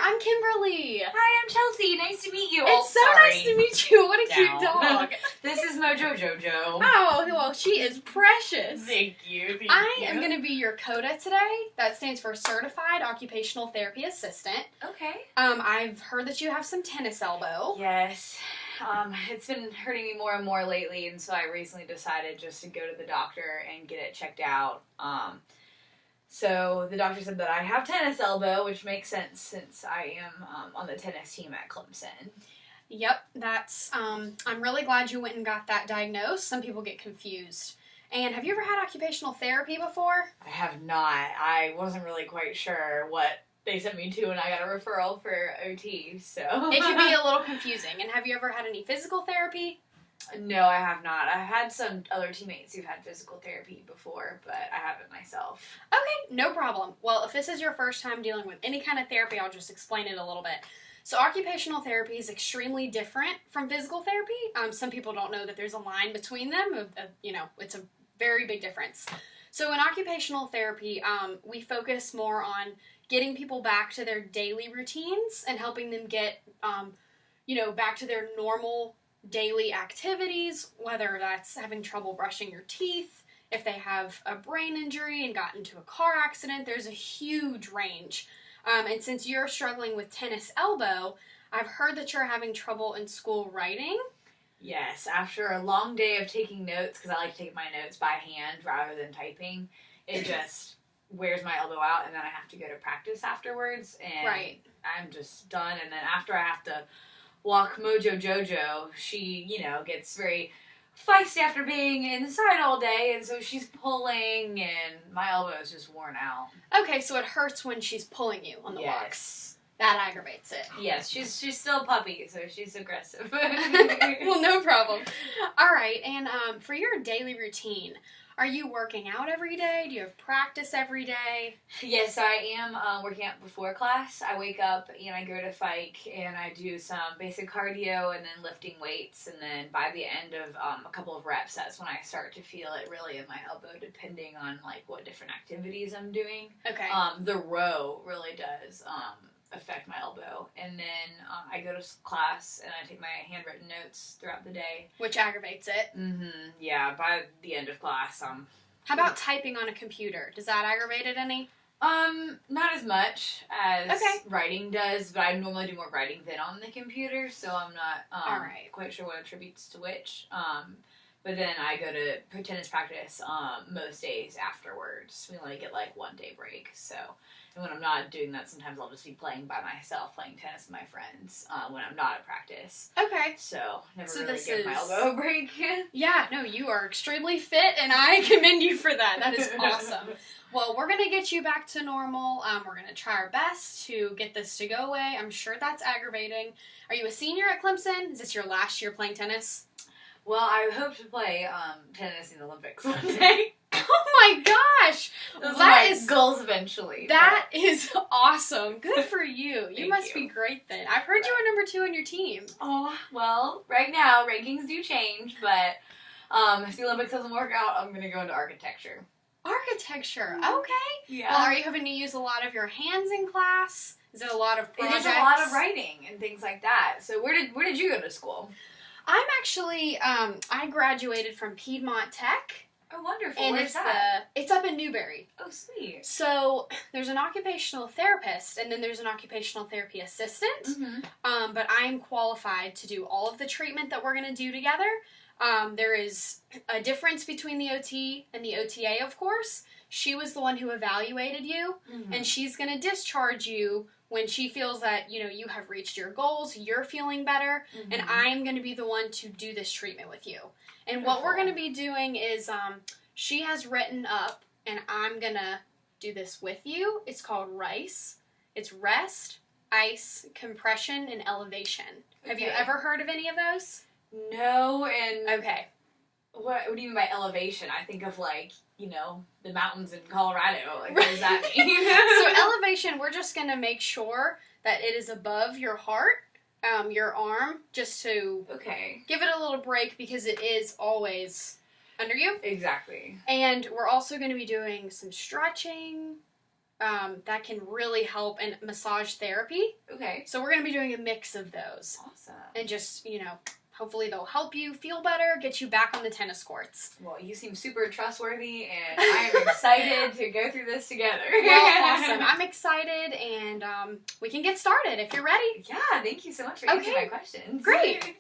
I'm Kimberly. Hi, I'm Chelsea. Nice to meet you. It's so nice to meet you. What a cute dog. This is Mojo Jojo. Oh, well, she is precious. Thank you. I am going to be your COTA today. That stands for Certified Occupational Therapy Assistant. Okay. I've heard that you have some tennis elbow. Yes. It's been hurting me more and more lately, and so I recently decided just to go to the doctor and get it checked out. So the doctor said that I have tennis elbow, which makes sense since I am on the tennis team at Clemson. Yep, that's, I'm really glad you went and got that diagnosed. Some people get confused. And have you ever had occupational therapy before? I have not. I wasn't really quite sure what they sent me to, and I got a referral for OT, so. It can be a little confusing. And have you ever had any physical therapy? No, I have not. I've had some other teammates who've had physical therapy before, but I haven't myself. Okay, no problem. Well, if this is your first time dealing with any kind of therapy, I'll just explain it a little bit. So occupational therapy is extremely different from physical therapy. Some people don't know that there's a line between them. It's a very big difference. So in occupational therapy, we focus more on getting people back to their daily routines and helping them get, back to their normal daily activities, whether that's having trouble brushing your teeth, if they have a brain injury and got into a car accident. There's a huge range. And since you're struggling with tennis elbow, I've heard that you're having trouble in school writing. Yes, after a long day of taking notes, because I like to take my notes by hand rather than typing, it just wears my elbow out, and then I have to go to practice afterwards, and Right. I'm just done. And then after I have to walk Mojo Jojo, she, gets very feisty after being inside all day, and so she's pulling, and my elbow is just worn out. Okay, so it hurts when she's pulling you on the walks. Yes. That aggravates it. Yes, she's still a puppy, so she's aggressive. Well, no problem. All right, and for your daily routine, are you working out every day? Do you have practice every day? Yes, I am working out before class. I wake up and I go to Fike and I do some basic cardio and then lifting weights, and then by the end of a couple of reps, that's when I start to feel it really in my elbow, depending on like what different activities I'm doing. Okay. The row really does affect my elbow, and then I go to class and I take my handwritten notes throughout the day. Which aggravates it. Yeah, by the end of class, How about typing on a computer? Does that aggravate it any? Not as much as Okay. writing does, but I normally do more writing than on the computer, so I'm not All right. quite sure what attributes to which. But then I go to tennis practice most days afterwards. We only get like 1 day break, so. And when I'm not doing that, sometimes I'll just be playing by myself, playing tennis with my friends when I'm not at practice. Okay. So never So really this give my is- elbow a break. Yeah, no, you are extremely fit, and I commend you for that. That is awesome. Well, we're going to get you back to normal. We're going to try our best to get this to go away. I'm sure that's aggravating. Are you a senior at Clemson? Is this your last year playing tennis? Well, I hope to play tennis in the Olympics one day. Oh my gosh! Those That are my is- goals eventually. That is awesome. Good for you. You Thank must you. be great then. I've heard you were number 2 on your team. Oh, well, right now, rankings do change, but if the Olympics doesn't work out, I'm going to go into architecture. Architecture. Okay. Yeah. Well, are you having to use a lot of your hands in class? Is it a lot of It projects? is a lot of writing and things like that. So where did you go to school? I'm actually, I graduated from Piedmont Tech. Oh, wonderful. And Where's that? it's up in Newberry. Oh, sweet. So there's an occupational therapist, and then there's an occupational therapy assistant. Mm-hmm. But I'm qualified to do all of the treatment that we're going to do together. There is a difference between the OT and the OTA, of course. She was the one who evaluated you, and she's going to discharge you when she feels that, you have reached your goals, you're feeling better, and I'm going to be the one to do this treatment with you. And what we're going to be doing is, she has written up, and I'm going to do this with you. It's called RICE. It's rest, ice, compression, and elevation. Have you Okay. ever heard of any of those? No, and Okay. what do you mean by elevation? I think of the mountains in Colorado. Like, what does that mean? So elevation, we're just going to make sure that it is above your heart, your arm, just to Okay. give it a little break because it is always under you. Exactly. And we're also going to be doing some stretching, that can really help in massage therapy. Okay. So we're going to be doing a mix of those. Awesome. And just, hopefully they'll help you feel better, get you back on the tennis courts. Well, you seem super trustworthy, and I am excited to go through this together. Well, awesome. I'm excited, and we can get started if you're ready. Yeah, thank you so much for answering my questions. Great.